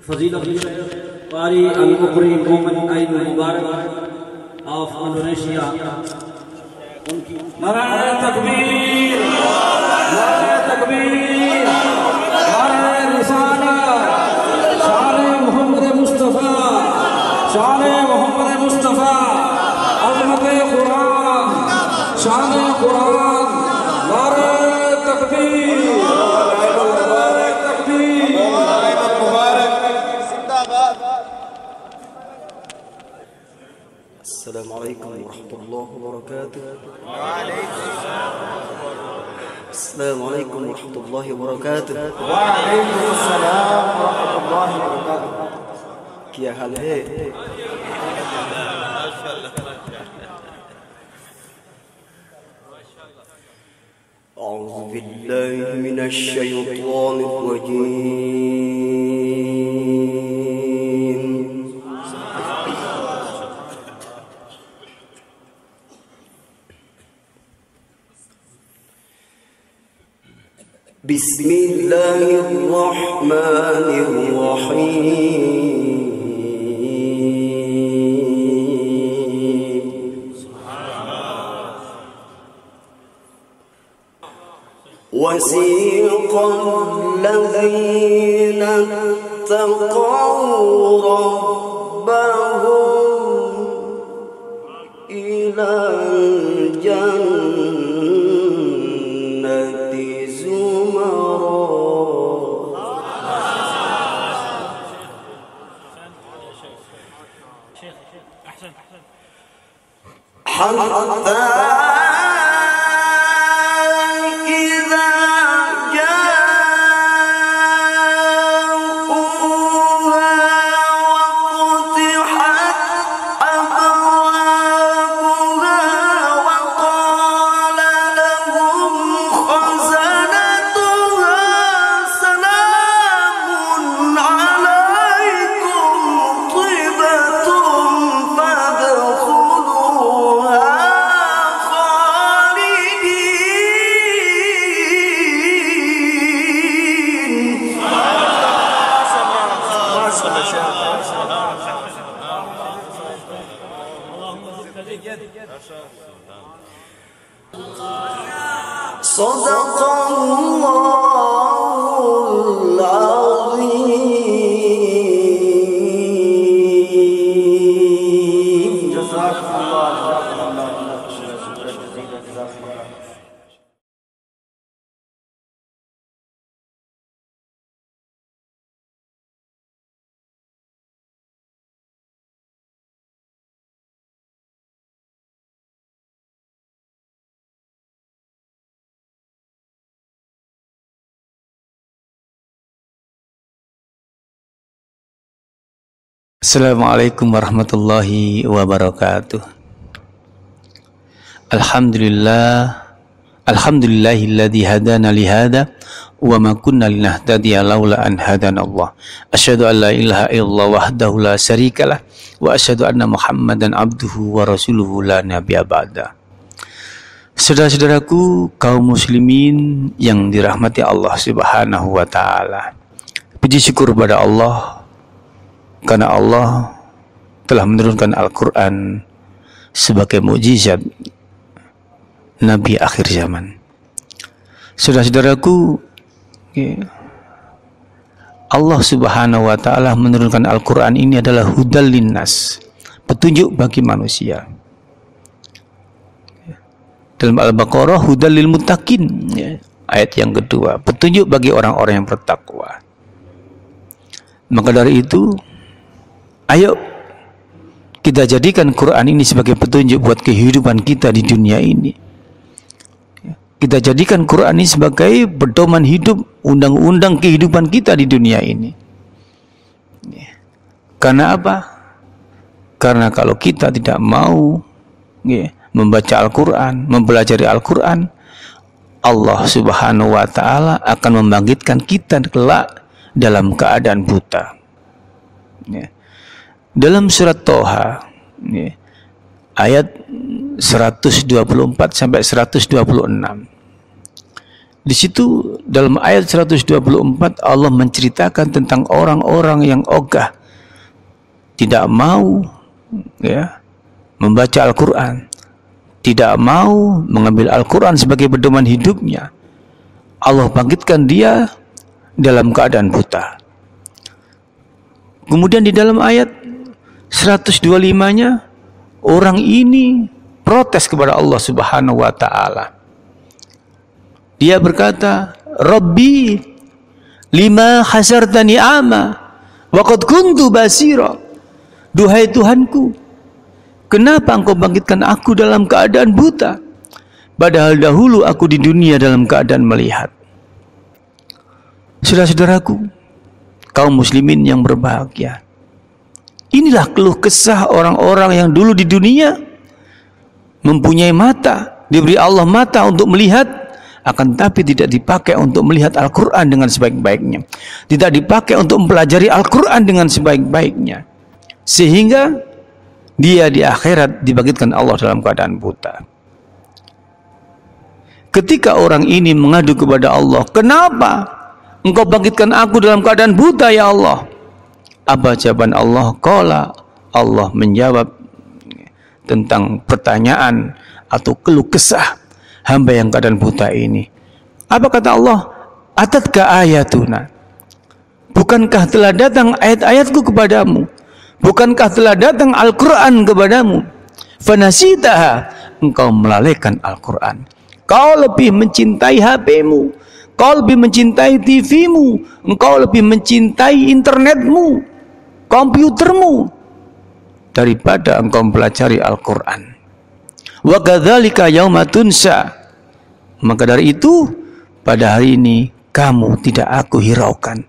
फजीलत कारी अल-मुकरी मोमिन आइन मुबारक ऑफ इंडोनेशिया उनकी नारे तकबीर, नारे तकबीर, नारे रिसालत, शान मोहम्मद मुस्तफा, शान मोहम्मद मुस्तफा, अज़मत कुरान, शान कुरान, नारे तकबीर, नारे तकबीर, नारे मुबारक जिंदाबाद। Assalamualaikum warahmatullahi wabarakatuh. Assalamualaikum warahmatullahi wabarakatuh. Waalaikumsalam warahmatullahi wabarakatuh. क्या हाल है? أعوذ بالله من الشيطان الرجيم. بسم الله الرحمن الرحيم. وسيق الذين اتقوا ربهم إلى الجنة زمرا حتى صدق الله العظيم. جزاكم الله Assalamualaikum warahmatullahi wabarakatuh. Alhamdulillahilladzi hadana li hada wa ma kunna linahtadiya laula an hadana Allah. Asyhadu an la ilaha illallah wahdahu la syarikalah wa asyhadu anna Muhammadan abduhu wa rasuluhu la nabiyya ba'da. Saudara-saudaraku kaum muslimin yang dirahmati Allah Subhanahu wa taala. Puji syukur kepada Allah karena Allah telah menurunkan Al-Quran sebagai mukjizat Nabi akhir zaman. Saudara-saudaraku, Allah Subhanahu wa ta'ala menurunkan Al-Quran ini adalah hudal linnas, petunjuk bagi manusia. Dalam Al-Baqarah, hudal lil muttaqin, ayat yang kedua, petunjuk bagi orang-orang yang bertakwa. Maka dari itu, ayo kita jadikan Quran ini sebagai petunjuk buat kehidupan kita di dunia ini. Kita jadikan Quran ini sebagai pedoman hidup, undang-undang kehidupan kita di dunia ini. Karena apa? Karena kalau kita tidak mau membaca Al-Quran, mempelajari Al-Quran, Allah Subhanahu wa ta'ala akan membangkitkan kita kelak dalam keadaan buta. Dalam surat Toha ayat 124 sampai 126 Di situ dalam ayat 124 Allah menceritakan tentang orang-orang yang ogah, tidak mau membaca Al-Quran, tidak mau mengambil Al-Quran sebagai pedoman hidupnya. Allah bangkitkan dia dalam keadaan buta. Kemudian di dalam ayat 125-nya orang ini protes kepada Allah Subhanahu wa taala. Dia berkata, Rabbi lima hasartani ama wa qad kuntu basira. Duhai Tuhanku, kenapa engkau bangkitkan aku dalam keadaan buta, padahal dahulu aku di dunia dalam keadaan melihat. Saudara-saudaraku, kaum muslimin yang berbahagia, inilah keluh kesah orang-orang yang dulu di dunia mempunyai mata, diberi Allah mata untuk melihat, akan tapi tidak dipakai untuk melihat Al-Quran dengan sebaik-baiknya, tidak dipakai untuk mempelajari Al-Quran dengan sebaik-baiknya, sehingga dia di akhirat dibangkitkan Allah dalam keadaan buta. Ketika orang ini mengadu kepada Allah, kenapa engkau bangkitkan aku dalam keadaan buta ya Allah? Apa jawaban Allah? Qala, Allah menjawab tentang pertanyaan atau keluh kesah hamba yang keadaan buta ini. Apa kata Allah? Atatka ayatuna, bukankah telah datang ayat-ayatku kepadamu? Bukankah telah datang Al-Quran kepadamu? Fanasitaha, engkau melalaikan Al-Quran. Kau lebih mencintai HP-mu, kau lebih mencintai TV-mu, engkau lebih mencintai internetmu, komputermu, daripada engkau mempelajari Al-Quran. Wa kadzalika yauma tunsa, maka dari itu pada hari ini kamu tidak aku hiraukan,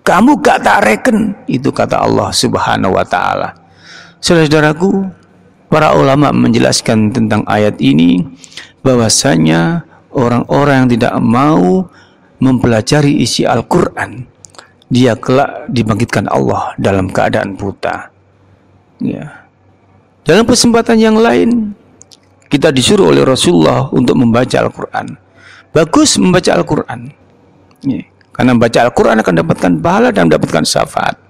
kamu gak tak reken. Itu kata Allah Subhanahu wa taala. Saudara-saudaraku, para ulama menjelaskan tentang ayat ini bahwasanya orang-orang yang tidak mau mempelajari isi Al-Quran, dia kelak dibangkitkan Allah dalam keadaan buta. Ya. Dalam kesempatan yang lain, kita disuruh oleh Rasulullah untuk membaca Al-Quran. Bagus membaca Al-Quran, karena membaca Al-Quran akan dapatkan pahala dan mendapatkan syafaat.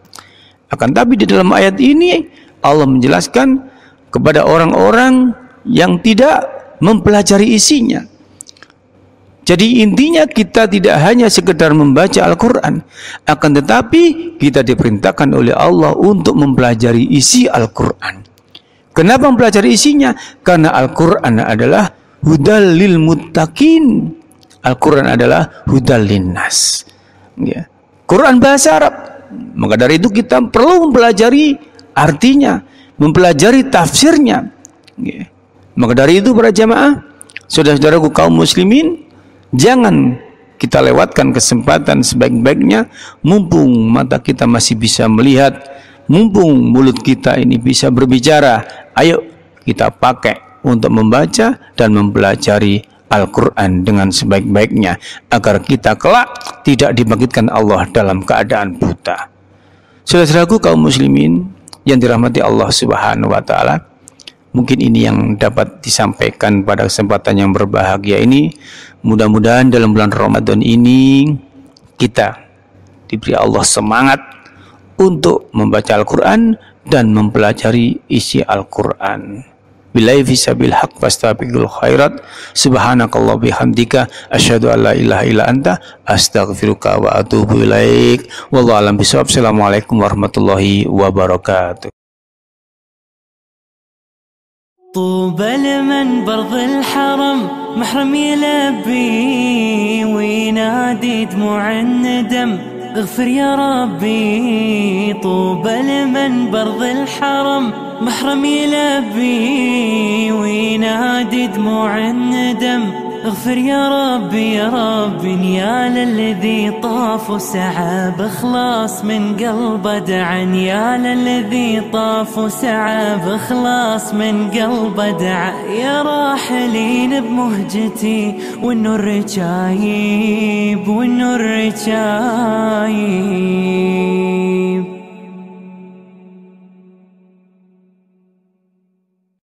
Akan tapi di dalam ayat ini Allah menjelaskan kepada orang-orang yang tidak mempelajari isinya. Jadi intinya kita tidak hanya sekedar membaca Al-Quran, akan tetapi kita diperintahkan oleh Allah untuk mempelajari isi Al-Quran. Kenapa mempelajari isinya? Karena Al-Quran adalah hudal lil muttaqin. Al-Quran adalah hudal linnas. Ya. Quran bahasa Arab. Maka dari itu kita perlu mempelajari artinya, mempelajari tafsirnya. Ya. Maka dari itu para jamaah, saudara-saudaraku kaum muslimin, jangan kita lewatkan kesempatan sebaik-baiknya, mumpung mata kita masih bisa melihat, mumpung mulut kita ini bisa berbicara. Ayo kita pakai untuk membaca dan mempelajari Al-Quran dengan sebaik-baiknya, agar kita kelak tidak dibangkitkan Allah dalam keadaan buta. Saudara-saudaraku kaum muslimin yang dirahmati Allah Subhanahu wa taala, mungkin ini yang dapat disampaikan pada kesempatan yang berbahagia ini. Mudah-mudahan dalam bulan Ramadan ini kita diberi Allah semangat untuk membaca Al-Quran dan mempelajari isi Al-Quran. Billahi fisabil haq fastabiqul khairat. Subhanakallah bihamdika asyhadu an la ilaha illa anta astaghfiruka wa atubu ilaik. Wallahu a'lam bishawab. Assalamualaikum warahmatullahi wabarakatuh. طوبى لمن برض الحرم محرم يلبي وينادي دموع الندم اغفر يا ربي. طوبى لمن برض الحرم محرم يلبي وينادي دموع الندم اغفر يا ربي يا ربي. يا للذي طاف وسعى بخلاص من قلبه دعا، يا للذي طاف وسعى بخلاص من قلبه دعا. يا راحلين بمهجتي والنور رجايب والنور رجايب.